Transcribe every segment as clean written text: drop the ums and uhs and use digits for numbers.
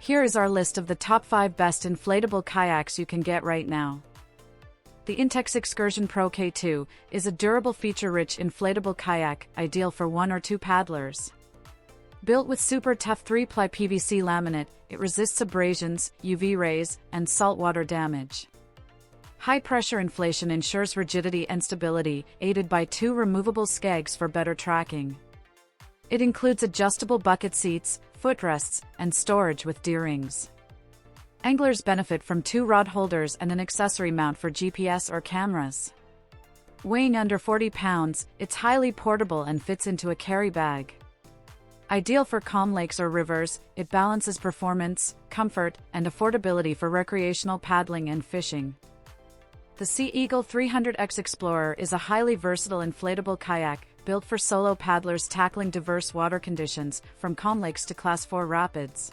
Here is our list of the top 5 best inflatable kayaks you can get right now. The Intex Excursion Pro K2 is a durable, feature-rich inflatable kayak, ideal for 1 or 2 paddlers. Built with super tough 3-ply PVC laminate, it resists abrasions, UV rays, and saltwater damage. High-pressure inflation ensures rigidity and stability, aided by 2 removable skegs for better tracking. It includes adjustable bucket seats, footrests, and storage with D-rings. Anglers benefit from 2 rod holders and an accessory mount for GPS or cameras. Weighing under 40 pounds, it's highly portable and fits into a carry bag. Ideal for calm lakes or rivers, it balances performance, comfort, and affordability for recreational paddling and fishing. The Sea Eagle 300X Explorer is a highly versatile inflatable kayak, built for solo paddlers tackling diverse water conditions, from calm lakes to Class 4 rapids.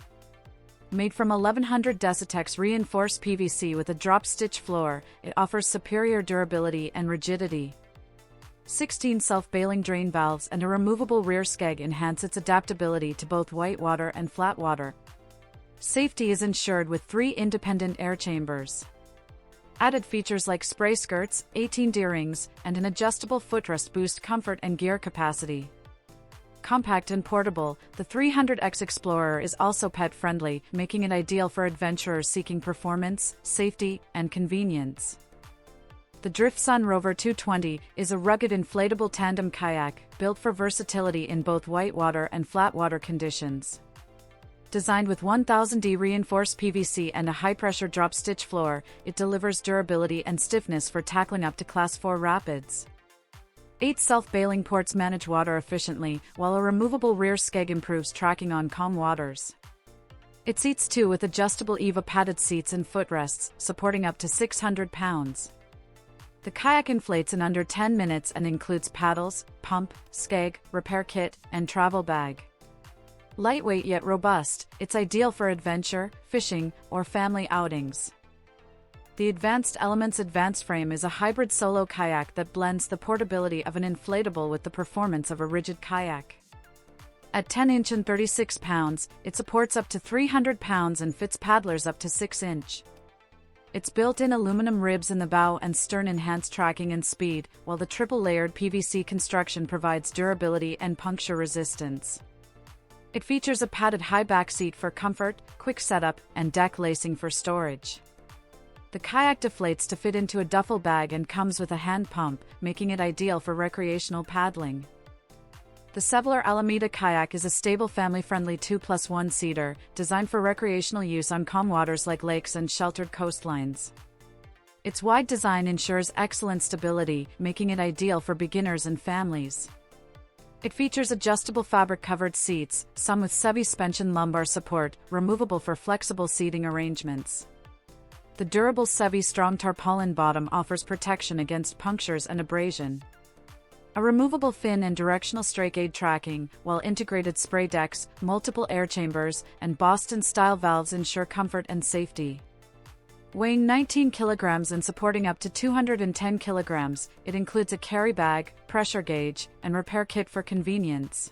Made from 1100 Decathlon reinforced PVC with a drop-stitch floor, it offers superior durability and rigidity. 16 self-bailing drain valves and a removable rear skeg enhance its adaptability to both whitewater and flat water. Safety is ensured with 3 independent air chambers. Added features like spray skirts, 18 D-rings, and an adjustable footrest boost comfort and gear capacity. Compact and portable, the 300X Explorer is also pet-friendly, making it ideal for adventurers seeking performance, safety, and convenience. The Driftsun Rover 220 is a rugged inflatable tandem kayak, built for versatility in both whitewater and flatwater conditions. Designed with 1000D reinforced PVC and a high-pressure drop-stitch floor, it delivers durability and stiffness for tackling up to Class 4 rapids. 8 self-bailing ports manage water efficiently, while a removable rear skeg improves tracking on calm waters. It seats 2 with adjustable EVA padded seats and footrests, supporting up to 600 pounds. The kayak inflates in under 10 minutes and includes paddles, pump, skeg, repair kit, and travel bag. Lightweight yet robust, it's ideal for adventure, fishing, or family outings. The Advanced Elements AdvancedFrame is a hybrid solo kayak that blends the portability of an inflatable with the performance of a rigid kayak. At 10 inch and 36 pounds, it supports up to 300 pounds and fits paddlers up to 6 inch. Its built-in aluminum ribs in the bow and stern enhance tracking and speed, while the triple-layered PVC construction provides durability and puncture resistance. It features a padded high back seat for comfort, quick setup, and deck lacing for storage. The kayak deflates to fit into a duffel bag and comes with a hand pump, making it ideal for recreational paddling. The Sevylor Alameda kayak is a stable, family-friendly 2+1 seater, designed for recreational use on calm waters like lakes and sheltered coastlines. Its wide design ensures excellent stability, making it ideal for beginners and families. It features adjustable fabric-covered seats, some with Sevy-suspension lumbar support, removable for flexible seating arrangements. The durable Sevy strong tarpaulin bottom offers protection against punctures and abrasion. A removable fin and directional strake aid tracking, while integrated spray decks, multiple air chambers, and Boston-style valves ensure comfort and safety. Weighing 19 kilograms and supporting up to 210 kilograms, it includes a carry bag, pressure gauge, and repair kit for convenience.